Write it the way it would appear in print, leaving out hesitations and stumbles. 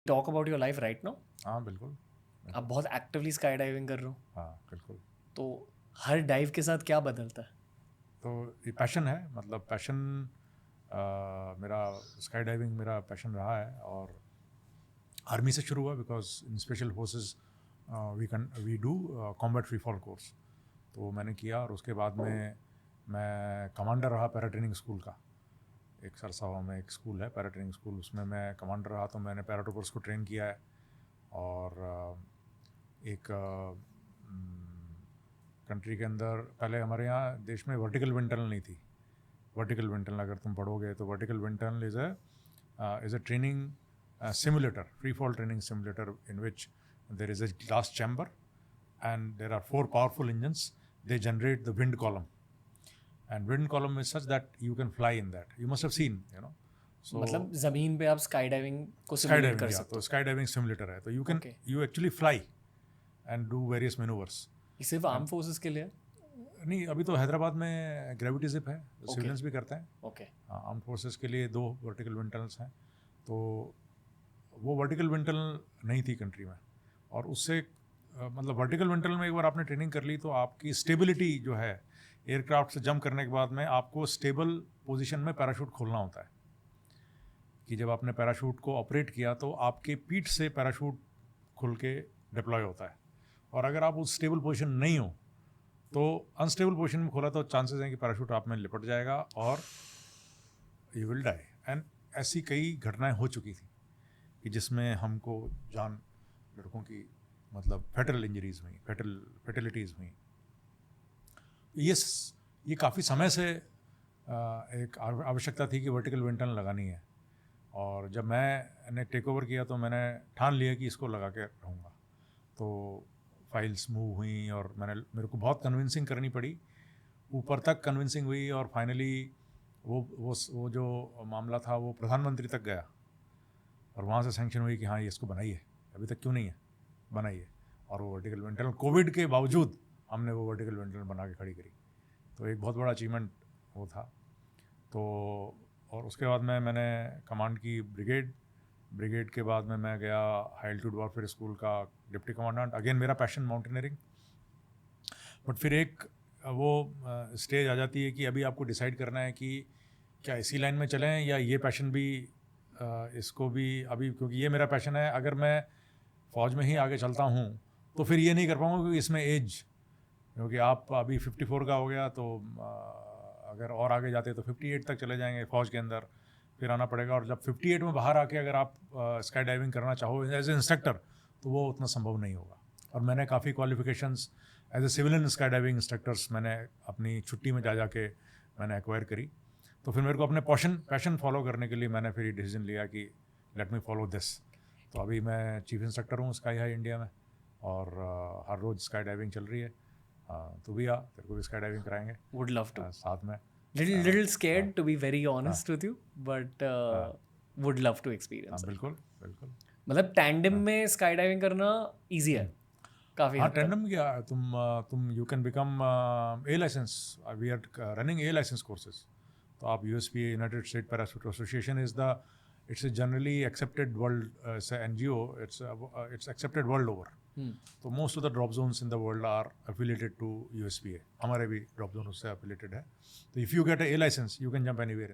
Talk about your life right now? हाँ बिल्कुल। आप बहुत एक्टिवली स्काई डाइविंग कर रहे हो, हाँ बिल्कुल। तो हर डाइव के साथ क्या बदलता है? तो ये पैशन है, मतलब पैशन मेरा स्काई डाइविंग मेरा पैशन रहा है, और आर्मी से शुरू हुआ because in special forces we do combat free fall course, तो मैंने किया। और उसके बाद में मैं कमांडर रहा पैरा ट्रेनिंग स्कूल का। एक सरसावा में एक स्कूल है पैरा ट्रेनिंग स्कूल, उसमें मैं कमांडर रहा, तो मैंने पैराट्रूपर्स को ट्रेन किया है। और एक कंट्री के अंदर पहले हमारे यहाँ देश में वर्टिकल विंड टनल नहीं थी। वर्टिकल विंड टनल अगर तुम पढ़ोगे तो vertical wind tunnel is a training simulator, free fall training simulator, in which there is a glass chamber and there are 4 powerful engines. They generate the wind column, and wind column is such that you can fly in that. You must have seen, you know. So मतलब जमीन पे आप sky diving को sky simulate diving, कर yeah, सकते तो sky diving simulator है, तो you can Okay. you actually fly and do various maneuvers. हो? सिर्फ आर्म फोर्सेस के लिए? नहीं, अभी तो हैदराबाद में ग्रेविटी जिप है, सिविलियंस भी करते हैं। ओके, आर्म फोर्सेस के लिए 2 वर्टिकल विंड टनल्स हैं, तो वो वर्टिकल विंड टनल नहीं थी कंट्री में। और उससे मतलब वर्टिकल विंड टनल में एक बार आपने ट्रेनिंग कर ली तो आपकी स्टेबिलिटी जो है, एयरक्राफ्ट से जंप करने के बाद में आपको स्टेबल पोजीशन में पैराशूट खोलना होता है, कि जब आपने पैराशूट को ऑपरेट किया तो आपके पीठ से पैराशूट खुल के डिप्लॉय होता है। और अगर आप उस स्टेबल पोजीशन नहीं हो तो अनस्टेबल पोजीशन में खोला तो चांसेस हैं कि पैराशूट आप में लिपट जाएगा और यू विल डाई। एंड ऐसी कई घटनाएं हो चुकी थी कि जिसमें हमको जान लड़कों की मतलब फैटल इंजरीज हुई, फैटलिटीज़ हुई। ये काफ़ी समय से एक आवश्यकता थी कि वर्टिकल विंड टनल लगानी है। और जब मैंने टेक ओवर किया तो मैंने ठान लिया कि इसको लगा के रहूँगा। तो फाइल्स मूव हुई और मेरे को बहुत कन्विंसिंग करनी पड़ी, ऊपर तक कन्विंसिंग हुई, और फाइनली वो जो मामला था वो प्रधानमंत्री तक गया, और वहाँ से सैंक्शन हुई कि हाँ ये इसको बनाइए, अभी तक क्यों नहीं है, बनाइए। और वो वर्टिकल विंड टनल कोविड के बावजूद हमने वो वर्टिकल विंड टनल बना के खड़ी करी, तो एक बहुत बड़ा अचीवमेंट वो था। तो और उसके बाद मैंने कमांड की ब्रिगेड के बाद में मैं गया हाई एल्टीट्यूड वॉरफेयर स्कूल का डिप्टी कमांडेंट। अगेन मेरा पैशन माउंटेनियरिंग, बट फिर एक वो स्टेज आ जाती है कि अभी आपको डिसाइड करना है कि क्या इसी लाइन में चलें या ये पैशन भी इसको भी अभी, क्योंकि ये मेरा पैशन है, अगर मैं फ़ौज में ही आगे चलता हूँ तो फिर ये नहीं कर पाऊँगा क्योंकि इसमें एज, क्योंकि आप अभी 54 का हो गया, तो अगर और आगे जाते तो 58 तक चले जाएंगे फ़ौज के अंदर, फिर आना पड़ेगा। और जब 58 में बाहर आके अगर आप स्काई डाइविंग करना चाहो एज ए इंस्ट्रक्टर तो वो उतना संभव नहीं होगा। और मैंने काफ़ी qualifications as a civilian sky diving instructors मैंने अपनी छुट्टी में जा के मैंने एक्वायर करी। तो फिर मेरे को अपने पैशन फॉलो करने के लिए मैंने फिर ये डिसीजन लिया कि लेट मी फॉलो दिस। तो अभी मैं चीफ इंस्ट्रक्टर हूँ स्काई हाई इंडिया में, और हर रोज़ स्काई डाइविंग चल रही है। तो भी तेरे को भी स्काई डाइविंग कराएंगे, वुड लव टू। साथ में। little scared to be very honest with you, but would love to experience it. बिल्कुल बिल्कुल। मतलब टैंडम में स्काई डाइविंग करना इजी है काफ़ी। हाँ, टैंडम क्या, तुम you can become a license, we are running a license courses. तो आप USPA, United State Parachute Association it's a generally accepted world, it's an NGO, it's accepted world over. तो most of the drop zones in the world are affiliated to USPA. हमारे भी drop zone उससे affiliated है। तो if you get a license, you can jump anywhere.